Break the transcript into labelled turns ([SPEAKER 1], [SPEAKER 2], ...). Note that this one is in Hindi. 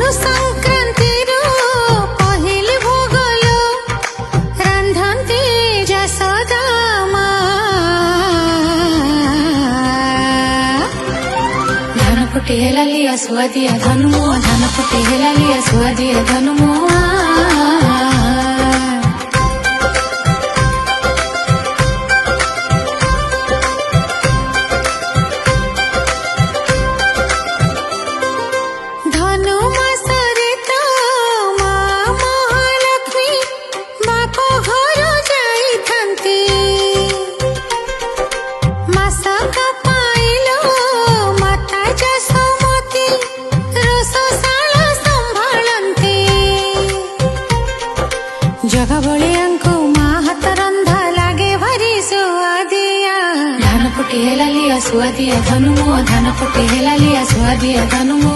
[SPEAKER 1] धनु संक्रांति पहली भोगल रांधती जसोदा धान फुटी हेलालिया सुआदिया धनुमो धान फुटी हेलालिया सुआदिया धनुमो जगा बलियांको मा हाथ रंधा लागे भारी सुआदिया धान फुटी हेलालिया सुआदिया धनुमो धान फुटी हेलालिया सुआदिया धनुमो।